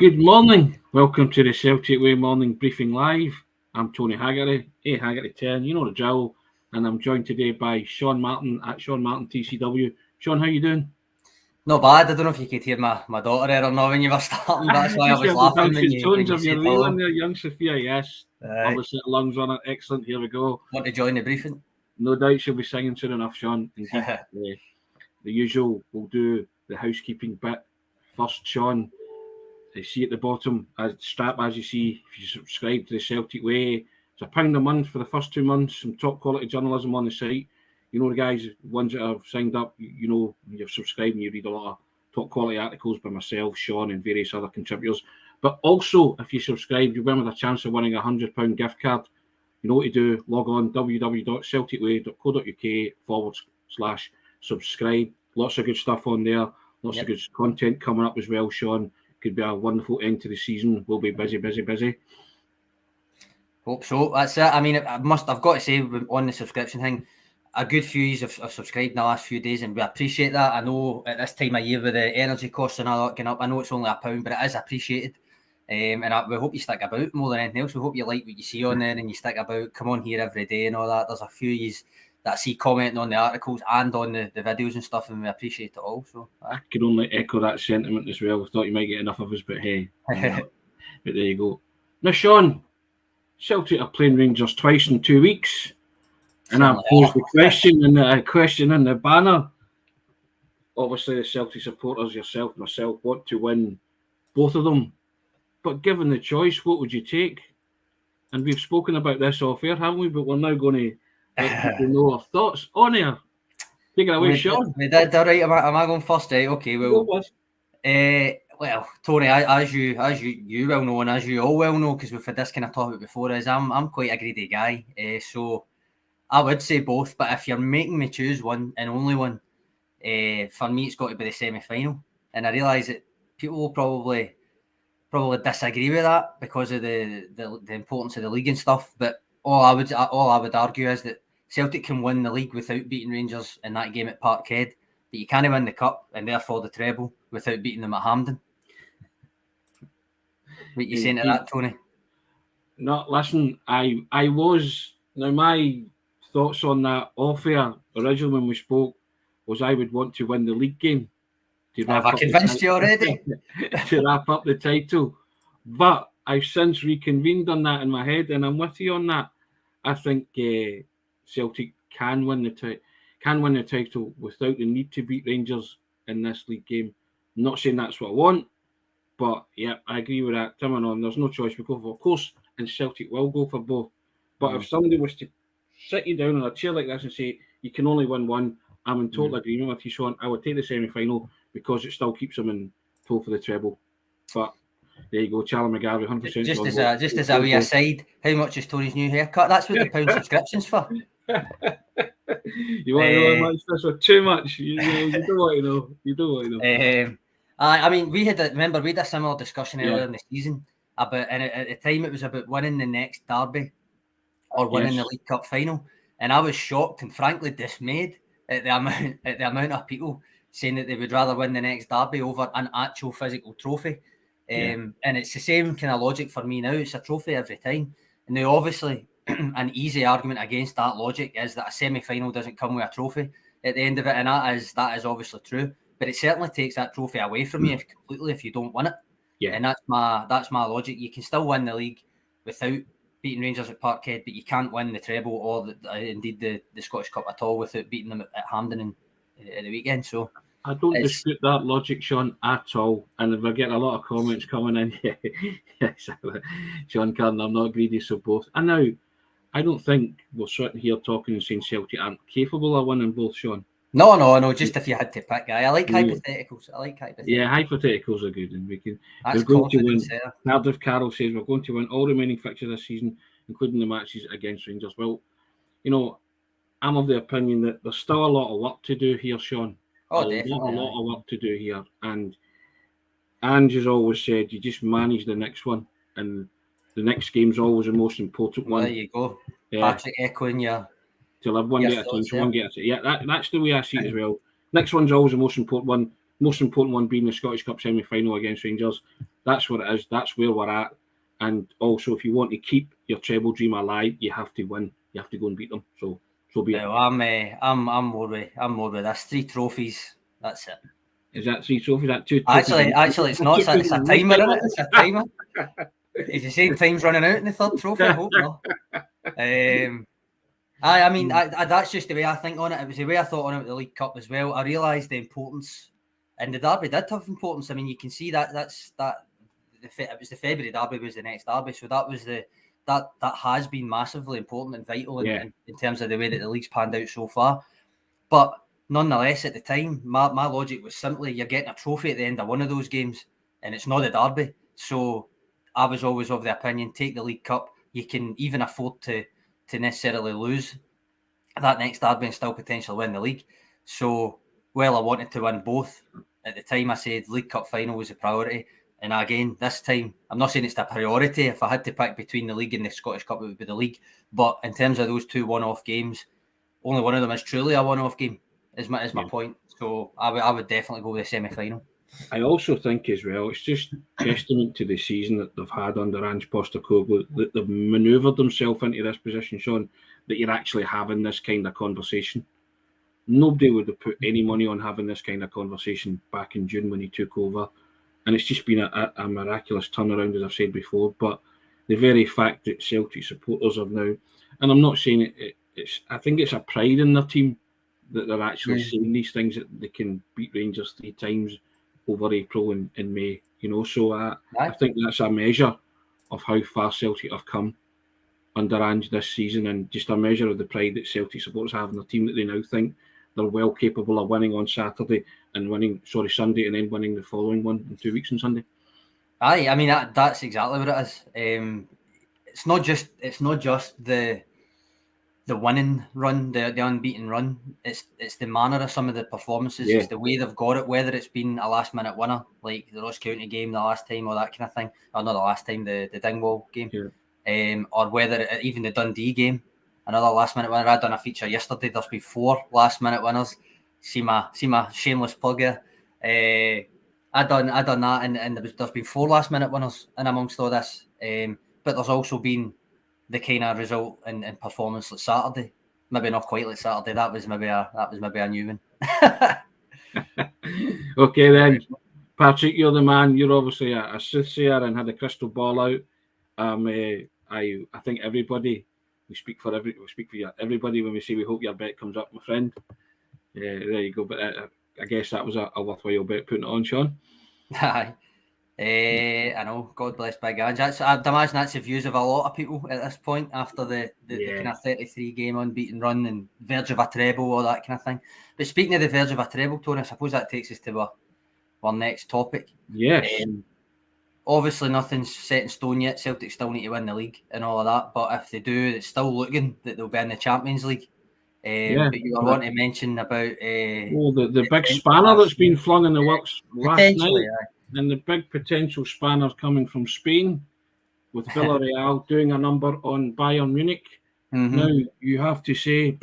Good morning. Welcome to the Celtic Way Morning Briefing Live. I'm Tony Haggerty, Haggerty 10, you know the drill. And I'm joined today by Sean Martin at Sean Martin TCW. Sean, how you doing? Not bad. I don't know if you could hear my daughter there or not when you were starting, but that's why I was laughing when you said hello. There, young Sophia, yes. Obviously, the lungs on it. Excellent. Here we go. Want to join the briefing? No doubt she'll be singing soon enough, Sean. Indeed. The usual, we'll do the housekeeping bit. First, Sean, you see at the bottom, strap as you see, if you subscribe to the Celtic Way, it's £1 a month for the first 2 months, some top quality journalism on the site. You know the guys, ones that have signed up, you know, you've subscribed and you read a lot of top quality articles by myself, Sean and various other contributors. But also, if you subscribe, you'll win with a chance of winning a £100 gift card. You know what to do, log on www.celticway.co.uk/subscribe. Lots of good stuff on there, lots of good content coming up as well, Sean. Could be a wonderful end to the season. We'll be busy. Hope so. That's it. I mean, I've got to say on the subscription thing, a good few years have subscribed in the last few days, and we appreciate that. I know at this time of year with the energy costs and all that going up, I know it's only £1, but it is appreciated. And we hope you stick about more than anything else. We hope you like what you see on there and you stick about. Come on here every day and all that. There's a few years that I see commenting on the articles and on the videos and stuff, and we appreciate it all. So I can only echo that sentiment as well. I thought you might get enough of us, but hey, but there you go. Now, Sean, Celtic are playing Rangers twice in 2 weeks, and I posed the question in the banner. Obviously, the Celtic supporters, yourself, myself, want to win both of them. But given the choice, what would you take? And we've spoken about this off air, haven't we? But we're now going to let people know our thoughts on air. Take it away, Sean. We did, all right. Am I going first? Right? Okay, well, Tony, as you well know, and as you all well know, because we've had this kind of topic before, is I'm quite a greedy guy. So I would say both, but if you're making me choose one and only one, for me it's got to be the semi-final. And I realise that people will probably disagree with that because of the importance of the league and stuff. But all I would argue is that Celtic can win the league without beating Rangers in that game at Parkhead, but you can't win the cup and therefore the treble without beating them at Hampden. What you saying to that, Tony? No, listen, I was, now my thoughts on that off air originally when we spoke was I would want to win the league game. Have I convinced you already? To wrap up the title. But I've since reconvened on that in my head, and I'm with you on that. I think Celtic can win the title without the need to beat Rangers in this league game. I'm not saying that's what I want, but yeah, I agree with that. Tim and on, there's no choice. We go for, of course, and Celtic will go for both. But if somebody was to sit you down on a chair like this and say you can only win one, I'm in total agreement with you, Sean. I would take the semi-final because it still keeps them in pull for the treble. But there you go, Charlie McGarvey, 100%. Just as a wee aside, how much is Tony's new haircut? That's what the pound subscription's for. You want to know how much this was? Too much. You don't want to know. You don't want to know. I mean, we had a similar discussion earlier in the season about, and at the time it was about winning the next derby or winning the League Cup final, and I was shocked and frankly dismayed at the amount of people saying that they would rather win the next derby over an actual physical trophy. And it's the same kind of logic for me now. It's a trophy every time. And now, obviously, an easy argument against that logic is that a semi-final doesn't come with a trophy at the end of it, and that is obviously true. But it certainly takes that trophy away from you completely if you don't win it. Yeah. And that's my logic. You can still win the league without beating Rangers at Parkhead, but you can't win the treble or indeed the Scottish Cup at all without beating them at Hampden at the weekend. So I don't dispute that logic, Sean, at all. And we're getting a lot of comments coming in. Yes, Sean Carden, I'm not greedy, so both. And now, I don't think we're sitting here talking and saying Celtic aren't capable of winning both, Sean. No. Just if you had to pick, I like hypotheticals. Yeah, hypotheticals are good, and we're going to win. Cardiff Carroll says we're going to win all remaining fixtures this season, including the matches against Rangers. Well, you know, I'm of the opinion that there's still a lot of work to do here, Sean. Definitely. A lot of work to do here, and Ange always said you just manage the next one, and the next game's always the most important one. There you go, Patrick echoing you. To live one day at a time, one game at a time. Yeah, that's the way I see it as well. Next one's always the most important one. Most important one being the Scottish Cup semi-final against Rangers. That's what it is. That's where we're at. And also, if you want to keep your treble dream alive, you have to win. You have to go and beat them. So be it. Well, I'm more with this. 3 trophies. That's it. Is that 3 trophies? That 2 trophies? Actually, it's not. It's a timer, isn't it? It's a timer. Is you saying time's running out in the 3rd trophy? I hope not. I mean, that's just the way I think on it. It was the way I thought on it with the League Cup as well. I realised the importance, and the derby did have importance. I mean, you can see that it was the February derby was the next derby, so that was that has been massively important and vital in terms of the way that the league's panned out so far. But nonetheless, at the time, my logic was simply you're getting a trophy at the end of one of those games, and it's not a derby. So I was always of the opinion, take the League Cup. You can even afford to necessarily lose that next derby and still potentially win the league. So, I wanted to win both. At the time, I said League Cup final was a priority. And again, this time, I'm not saying it's a priority. If I had to pick between the league and the Scottish Cup, it would be the league. But in terms of those 2 one-off games, only one of them is truly a one-off game, is my point. So I would definitely go with the semi-final. I also think as well, it's just testament to the season that they've had under Ange Postecoglou, that they've manoeuvred themselves into this position, Sean, that you're actually having this kind of conversation. Nobody would have put any money on having this kind of conversation back in June when he took over. And it's just been a miraculous turnaround, as I've said before. But the very fact that Celtic supporters are now, and I'm not saying I think it's a pride in their team that they're actually saying these things, that they can beat Rangers 3 times over April and May, so I think that's a measure of how far Celtic have come under Ange this season, and just a measure of the pride that Celtic supporters have in their team, that they now think they're well capable of winning on Saturday and Sunday, and then winning the following one in 2 weeks on Sunday. Aye, I mean that's exactly what it is. It's not just the winning run, the unbeaten run. It's the manner of some of the performances. It's the way they've got it, whether it's been a last minute winner like the Ross County game the last time, or that kind of thing, or not the last time, the Dingwall game, or whether even the Dundee game, another last minute winner. I done a feature yesterday. There's been 4 last minute winners. See my shameless plug here. I done that, and there's been 4 last minute winners in amongst all this. But there's also been the kind of result and performance like Saturday. Maybe not quite like Saturday. That was maybe a new one. Okay then, Patrick, you're the man. You're obviously a soothsayer and had a crystal ball out. I think everybody, we speak for everybody when we say we hope your bet comes up, my friend. Yeah, there you go. But I guess that was a worthwhile bet putting it on, Sean. Aye. I know. God bless Big Ange. I'd imagine that's the views of a lot of people at this point after the kind of 33 game unbeaten run and verge of a treble, all that kind of thing. But speaking of the verge of a treble, Tony, I suppose that takes us to our next topic. Yes. Obviously, nothing's set in stone yet. Celtic still need to win the league and all of that. But if they do, it's still looking that they'll be in the Champions League. But you were wanting to mention about the big spanner that's been flung in the works last night. And the big potential spanners coming from Spain, with Villarreal doing a number on Bayern Munich. Mm-hmm. Now, you have to say,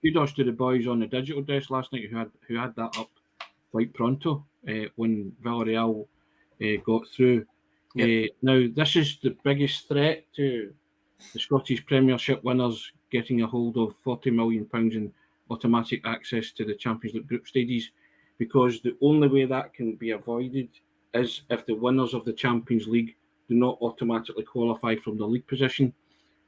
kudos to the boys on the digital desk last night who had that up quite pronto when Villarreal got through. Yep. Now, this is the biggest threat to the Scottish Premiership winners getting a hold of £40 million in automatic access to the Champions League group stages, because the only way that can be avoided is if the winners of the Champions League do not automatically qualify from the league position.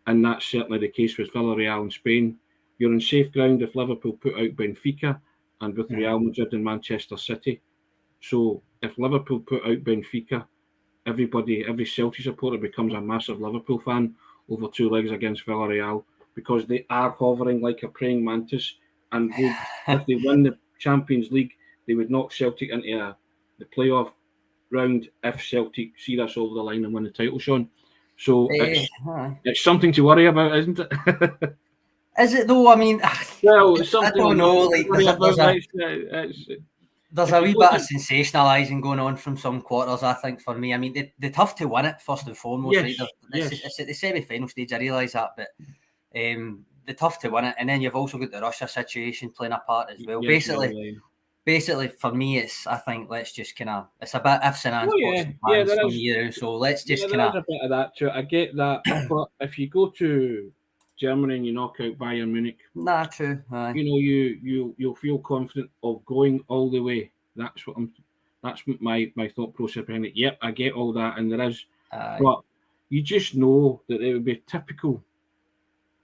And that's certainly the case with Villarreal in Spain. You're in safe ground if Liverpool put out Benfica, and with Real Madrid and Manchester City. So if Liverpool put out Benfica, every Celtic supporter becomes a massive Liverpool fan over 2 legs against Villarreal, because they are hovering like a praying mantis. And if they win the Champions League, they would knock Celtic into the playoff round if Celtic see this over the line and win the title, Sean. So it's something to worry about, isn't it? Is it though? I mean, well, it's something I don't know. Like, there's a wee bit of sensationalising going on from some quarters, I think, for me. I mean, they're tough to win it, first and foremost. Yes, right? It's at the semi-final stage, I realise that, but they're tough to win it. And then you've also got the Russia situation playing a part as well. Basically, basically for me, I think let's just kind of, it's a bit ifs and ands, pots and Yeah, pans there for is. me. So let's just There kind is of. a bit of that too. I get that, but if you go to Germany and you knock out Bayern Munich, Nah, true. Aye. you'll feel confident of going all the way. That's my thought process behind it. Yep, I get all that, and there is, but you just know that it would be typical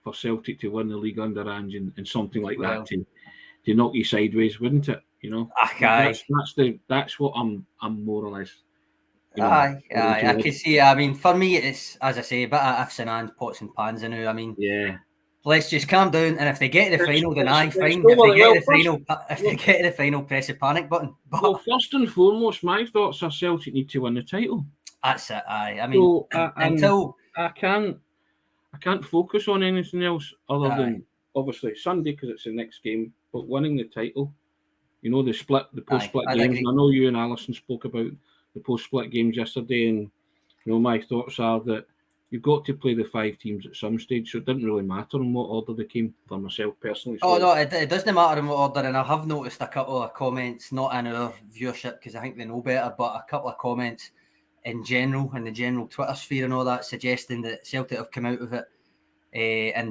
for Celtic to win the league under Ange and something like that to knock you sideways, wouldn't it? That's what I'm more or less. Aye. I can see. I mean, for me, it's, as I say, a bit of ifs and ands, pots and pans. I know. I mean, yeah. Let's just calm down, and if they get to the final, then fine. If they get to the final, press the panic button. But, well, first and foremost, my thoughts are Celtic need to win the title. That's it. Aye. I mean, until I can't focus on anything else other than obviously Sunday because it's the next game, but winning the title. The post-split games. And I know you and Alison spoke about the post-split games yesterday, and my thoughts are that you've got to play the 5 teams at some stage, so it didn't really matter in what order they came for myself personally. So. Oh no, it doesn't matter in what order, and I have noticed a couple of comments, not in our viewership because I think they know better, but a couple of comments in general, in the general Twitter sphere and all that, suggesting that Celtic have come out of it and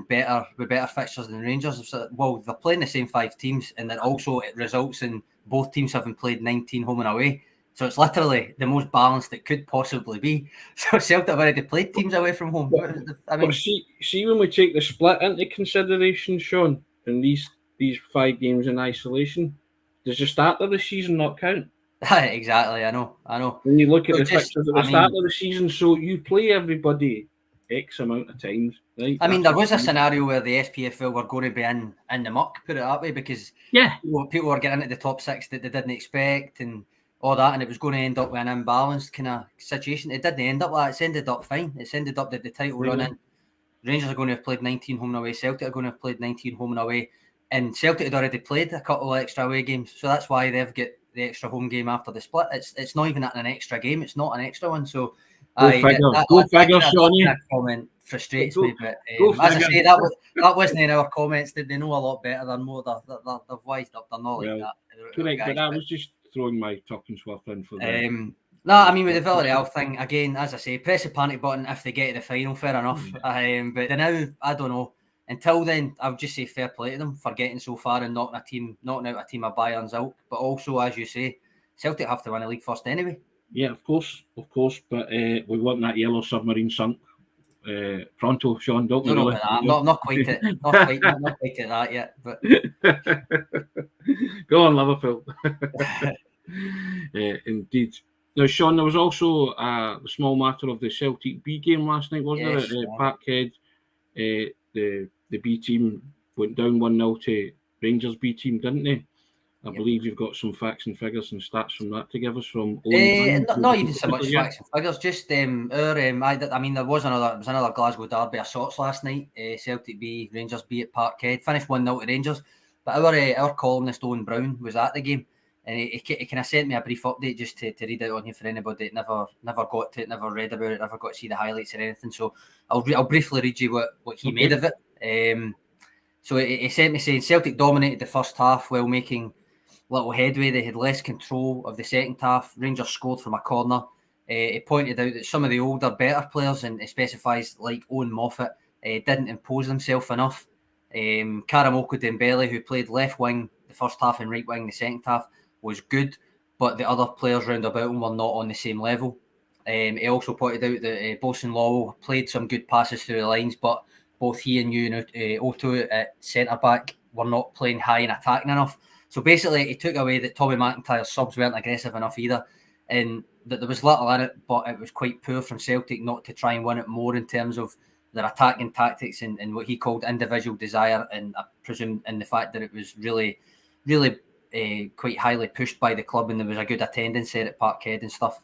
with better fixtures than Rangers. Well, they're playing the same 5 teams, and then also it results in both teams having played 19 home and away. So it's literally the most balanced it could possibly be. So Celtic have already played teams away from home. But see when we take the split into consideration, Sean, and these 5 games in isolation, does the start of the season not count? Exactly, I know. When you look at the fixtures at the start of the season, so you play everybody X amount of times, right? I mean, there was a scenario where the SPFL were going to be in the muck, put it that way, because people were getting into the top 6 that they didn't expect and all that, and it was going to end up with an imbalanced kind of situation. It didn't end up like that. It's ended up fine. It's ended up that the title running. Rangers are going to have played 19 home and away. Celtic are going to have played 19 home and away. And Celtic had already played a couple of extra away games. So that's why they've got the extra home game after the split. It's not even an extra game. It's not an extra one. So Go figure, Shawnee. That comment frustrates me. But as I say, that wasn't in our comments. They know a lot better than more. They've wised up. They're not like that. Correct, but I was just throwing my talking swift in for them. No, I mean, with the Villarreal thing, again, as I say, press the panic button if they get to the final, fair enough. But now, I don't know. Until then, I would just say fair play to them for getting so far and knocking out a team of Bayern's out. But also, as you say, Celtic have to win the league first anyway. Yeah, of course. But we want that yellow submarine sunk pronto, Sean, don't we? No, not quite at that yet. But go on, Liverpool. Indeed. Now, Sean, there was also the small matter of the Celtic B game last night, wasn't there? At Parkhead, the B team went down 1-0 to Rangers B team, didn't they? I believe you've got some facts and figures and stats from that to give us from Owen. Not even so much facts and figures, just I mean, there was another Glasgow derby of sorts last night. Celtic B, Rangers B at Parkhead, finished 1-0 to Rangers. But our columnist Owen Brown was at the game, and he kind of sent me a brief update just to read out on here for anybody that never got to it, never read about it, never got to see the highlights or anything. So I'll briefly read you what he made of it. So he sent me saying Celtic dominated the first half while making little headway. They had less control of the second half. Rangers scored from a corner. He pointed out that some of the older, better players, and he specifies like Owen Moffat, didn't impose themselves enough. Karamoko Dembele, who played left wing the first half and right wing the second half, was good, but the other players round about him were not on the same level. He also pointed out that Bosun Lawwell played some good passes through the lines, but both he and Otto at centre-back were not playing high and attacking enough. So basically, he took away that Tommy McIntyre's subs weren't aggressive enough either, and that there was little in it, but it was quite poor from Celtic not to try and win it more in terms of their attacking tactics and what he called individual desire, and I presume in the fact that it was really, really quite highly pushed by the club, and there was a good attendance there at Parkhead and stuff.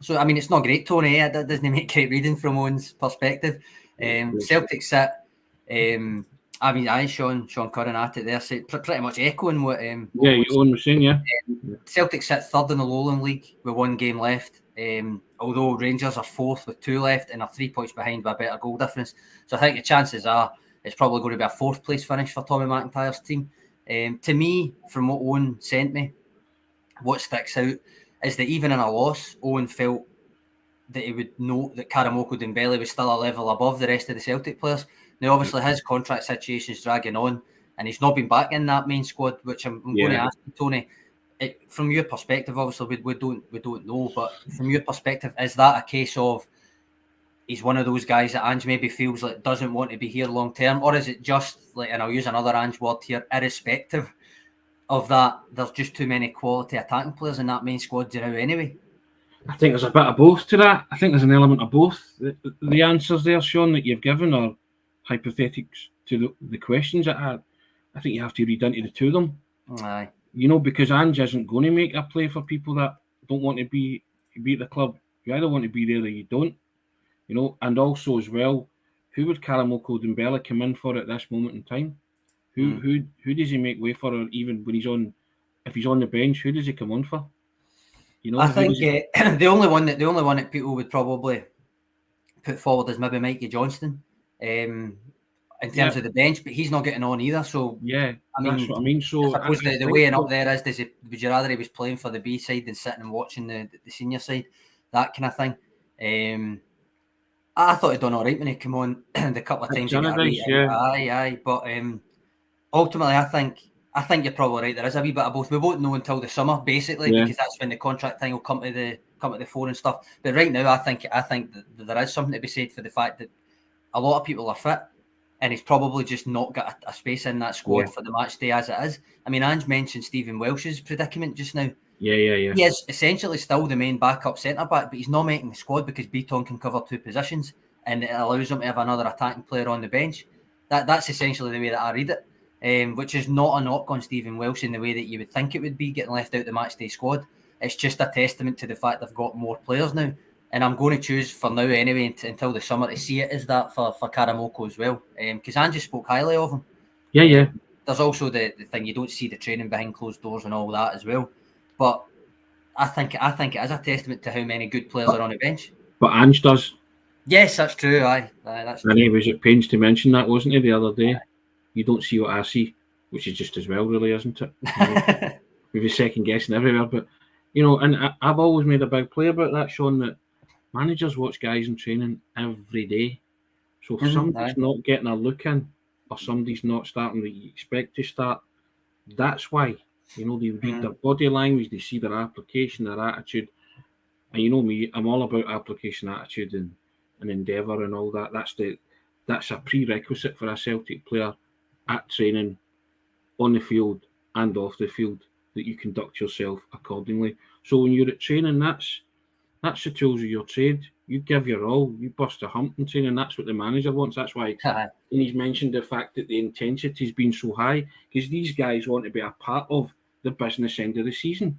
So, I mean, it's not great, Tony. That doesn't make great reading from Owen's perspective. Celtic sit... I mean, Sean Curran at it there, so pretty much echoing what Owen was saying, Celtic sit third in the Lowland League with 1 game left, although Rangers are 4th with 2 left and are 3 points behind by a better goal difference. So I think the chances are it's probably going to be a 4th place finish for Tommy McIntyre's team. To me, from what Owen sent me, what sticks out is that even in a loss, Owen felt that he would know that Karamoko Dembele was still a level above the rest of the Celtic players. Now, obviously, his contract situation is dragging on, and he's not been back in that main squad, which I'm going to ask you, Tony. From your perspective, obviously, we don't know, but from your perspective, is that a case of he's one of those guys that Ange maybe feels like doesn't want to be here long term, or is it just like, and I'll use another Ange word here, irrespective of that, there's just too many quality attacking players in that main squad now anyway? I think there's a bit of both to that. I think there's an element of both. The answers there, Sean, that you've given are hypothetics to the questions I had. I think you have to read into the two of them. Aye. You know, because Ange isn't going to make a play for people that don't want to be at the club. You either want to be there or you don't. You know, and also as well, who would Karamoko Dembele come in for at this moment in time? Who does he make way for, or even when if he's on the bench, who does he come on for? You know, I think the only one that people would probably put forward is maybe Mikey Johnston, in terms of the bench, but he's not getting on either. So that's what I mean. So I suppose the weighing up there is, would you rather he was playing for the B side than sitting and watching the senior side, that kind of thing. I thought he'd done all right when he came on the couple of times. Aye. But ultimately, I think you're probably right. There is a wee bit of both. We won't know until the summer, basically, because that's when the contract thing will come to the fore and stuff. But right now, I think that there is something to be said for the fact that a lot of people are fit, and he's probably just not got a space in that squad for the match day as it is. I mean, Ange mentioned Stephen Welsh's predicament just now. Yeah. He is essentially still the main backup centre back, but he's not making the squad because Beaton can cover two positions, and it allows him to have another attacking player on the bench. That's essentially the way that I read it, which is not a knock on Stephen Welsh in the way that you would think it would be getting left out the matchday squad. It's just a testament to the fact they've got more players now, and I'm going to choose for now anyway until the summer to see it as that for Karamoko as well, because Ange spoke highly of him. Yeah. There's also the thing you don't see the training behind closed doors and all that as well. But I think it is a testament to how many good players are on the bench. But Ange does. Yes, that's true. Aye, that's true. And he was at pains to mention that, wasn't he, the other day? You don't see what I see, which is just as well, really, isn't it? You know, we were second guessing everywhere, but you know, and I've always made a big play about that, Sean, that managers watch guys in training every day. So if somebody's not getting a look in, or somebody's not starting that you expect to start, that's why. You know, they read their body language, they see their application, their attitude. And you know me, I'm all about application, attitude, and endeavour and all that. That's a prerequisite for a Celtic player at training, on the field and off the field, that you conduct yourself accordingly. So when you're at training, that's the tools of your trade. You give your all, you bust a hump in training. That's what the manager wants. That's why and he's mentioned the fact that the intensity's been so high, because these guys want to be a part of the business end of the season.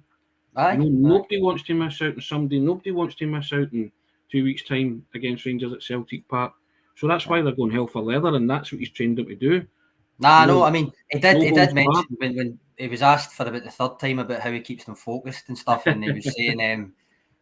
Nobody wants to miss out on somebody. Nobody wants to miss out in 2 weeks' time against Rangers at Celtic Park. So that's why they're going hell for leather, and that's what he's trained them to do. No, I mean, he did mention when he was asked for about the third time about how he keeps them focused and stuff, and he was saying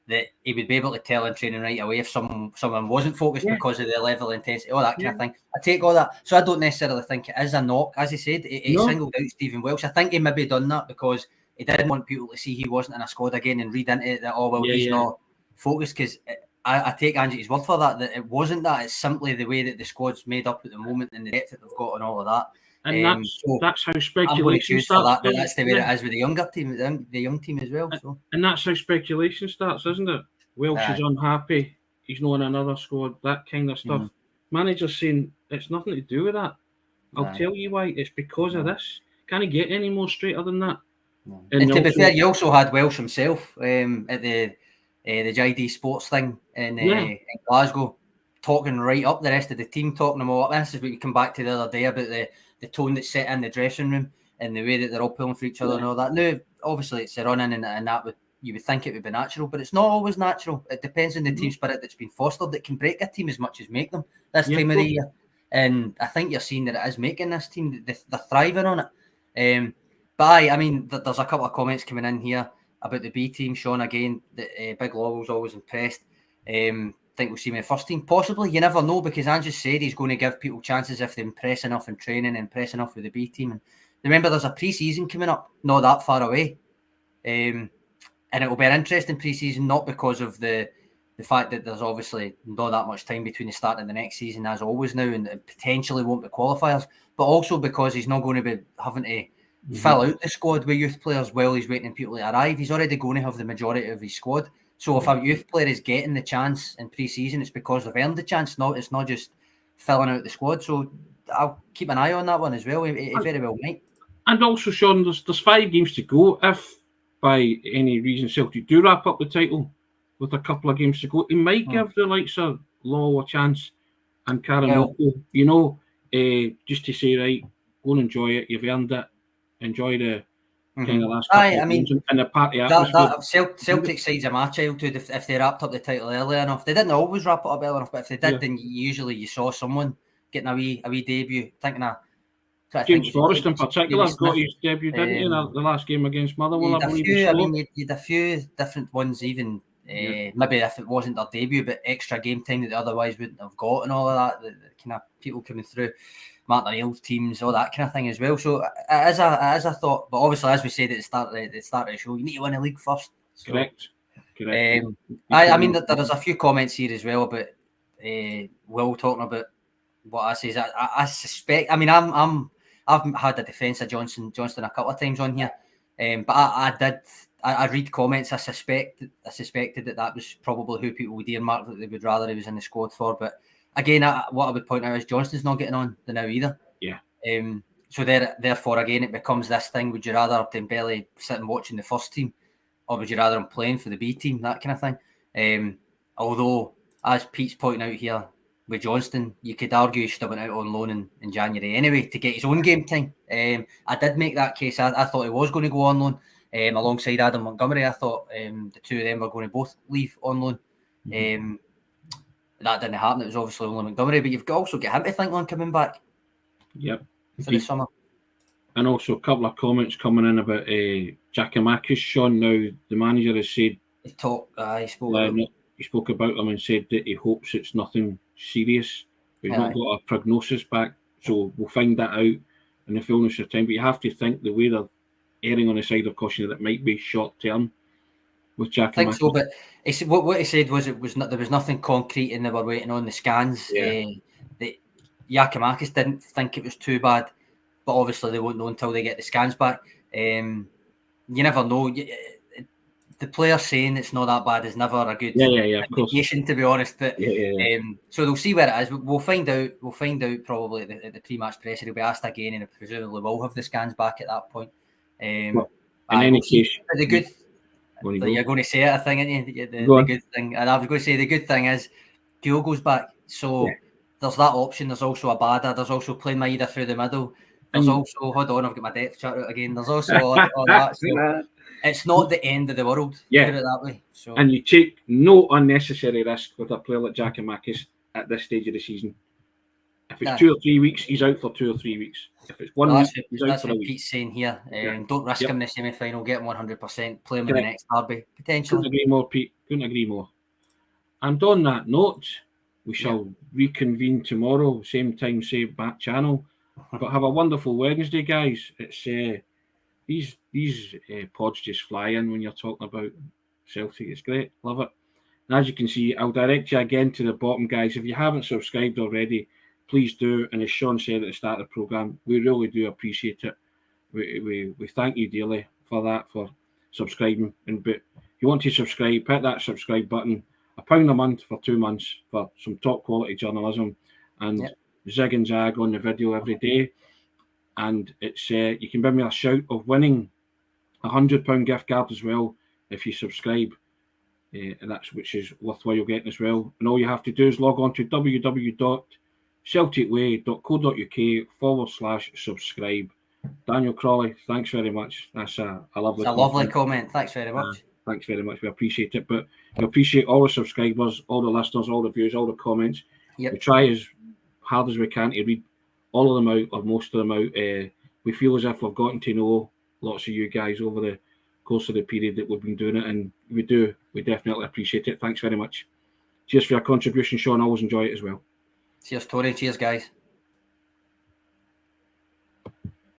that he would be able to tell in training right away if someone wasn't focused because of the level of intensity, all that kind of thing. I take all that. So I don't necessarily think it is a knock. As he said, he singled out Stephen Welsh. I think he maybe done that because he didn't want people to see he wasn't in a squad again and read into it that, he's not focused, because I take Angie's word for that it wasn't that. It's simply the way that the squad's made up at the moment and the depth that they've got and all of that. And that's how speculation starts. But that's the way it is with the younger team, the young team as well. So. And that's how speculation starts, isn't it? Welsh is unhappy. He's not in another squad. That kind of stuff. Manager's saying it's nothing to do with that. I'll tell you why. It's because of this. Can't he get any more straighter than that? No. And to be fair, you also had Welsh himself at the JD Sports thing in Glasgow, talking right up the rest of the team, talking them all up. This is what we come back to the other day about the tone that's set in the dressing room and the way that they're all pulling for each other and all that. Now, obviously, it's a run-in and that you would think it would be natural, but it's not always natural. It depends on the team spirit that's been fostered. That can break a team as much as make them this time of the year. And I think you're seeing that it is making this team. They're thriving on it. But I mean, there's a couple of comments coming in here about the B team. Sean, again, that Big Lawwell's always impressed. Think we'll see him in the first team. Possibly, you never know, because Ange said he's going to give people chances if they impress enough in training and impress enough with the B team. And remember there's a pre-season coming up, not that far away. And it will be an interesting pre-season, not because of the fact that there's obviously not that much time between the start and the next season, as always now, and potentially won't be qualifiers, but also because he's not going to be having to fill out the squad with youth players while he's waiting for people to arrive. He's already going to have the majority of his squad. So if a youth player is getting the chance in pre-season, it's because they've earned the chance. It's not just filling out the squad. So I'll keep an eye on that one as well. It very well might. And also, Sean, there's 5 games to go. If by any reason Celtic do wrap up the title with a couple of games to go, he might give the likes of Law a chance and Karen, just to say, right, go and enjoy it. You've earned it. Enjoy the kind of last couple of games and the party atmosphere. Celtic sides of my childhood, if they wrapped up the title early enough, they didn't always wrap it up early enough, but if they did, then usually you saw someone getting a wee debut. James Forrest in particular got his debut, didn't he, in the last game against Motherwell? You had a few different ones, even maybe if it wasn't their debut, but extra game time that they otherwise wouldn't have got, and all of that. The kind of people coming through, Martin and Tony teams, all that kind of thing as well. So it is a thought, but obviously, as we said at the start of the show, you need to win the league first. So, Correct. I mean, there's a few comments here as well about Will talking about what I say. I suspect. I mean, I've had a defence of Johnston a couple of times on here, but I read comments. I suspected that was probably who people would earmark that they would rather he was in the squad for. But again, what I would point out is Johnston's not getting on the now either. Yeah. So therefore, again, it becomes this thing: would you rather Dembele sitting watching the first team, or would you rather him playing for the B team? That kind of thing. Although, as Pete's pointing out here, with Johnston, you could argue he should have went out on loan in January anyway to get his own game time. I did make that case. I thought he was going to go on loan alongside Adam Montgomery. I thought the two of them were going to both leave on loan. That didn't happen. It was obviously only Montgomery, but you've also got him to think on coming back. Yep. For the summer. And also a couple of comments coming in about Giakoumakis. Sean, now the manager has said he spoke about him and said that he hopes it's nothing serious. He's not got a prognosis back, so we'll find that out in the fullness of time. But you have to think the way they're erring on the side of caution that it might be short term with Giakoumakis. I think so, but what he said was there was nothing concrete and they were waiting on the scans. Giakoumakis didn't think it was too bad, but obviously they won't know until they get the scans back. You never know. The player saying it's not that bad is never a good indication, to be honest. But so they'll see where it is. We'll find out. We'll find out probably at the pre-match presser. He'll be asked again, and presumably will have the scans back at that point. In any case, the good. You're going to say it, I think, aren't you? The good thing, and I was going to say the good thing is Diogo's back. So there's that option. There's also Abada. There's also playing Maeda through the middle. There's also hold on, I've got my depth chart out again. There's also all that. So it's not the end of the world. Put it that way. So. And you take no unnecessary risk with a player like Giakoumakis at this stage of the season. If it's 2 or 3 weeks, he's out for 2 or 3 weeks. If it's 1 week, he's out for a week. Pete's saying here. Don't risk him in the semi-final. Get him 100%. Play him in the next derby potentially. Couldn't agree more, Pete. Couldn't agree more. And on that note, we shall reconvene tomorrow, same time, same back channel. But have a wonderful Wednesday, guys. It's these pods just fly in when you're talking about Celtic. It's great. Love it. And as you can see, I'll direct you again to the bottom, guys. If you haven't subscribed already, please do. And as Sean said at the start of the programme, we really do appreciate it. We thank you dearly for that, for subscribing. But if you want to subscribe, hit that subscribe button. £1 a month for 2 months for some top quality journalism and zig and zag on the video every day. And it's you can give me a shout of winning £100 gift card as well if you subscribe. And that's which is worthwhile you're getting as well. And all you have to do is log on to www.celticway.co.uk/subscribe. Daniel Crawley, thanks very much. That's a lovely comment. Lovely comment. Thanks very much. Thanks very much. We appreciate it. But we appreciate all the subscribers, all the listeners, all the views, all the comments. We try as hard as we can to read all of them out, or most of them out. We feel as if we've gotten to know lots of you guys over the course of the period that we've been doing it, and we do. We definitely appreciate it. Thanks very much. Cheers for your contribution, Sean. I always enjoy it as well. Cheers, Tony. Cheers, guys.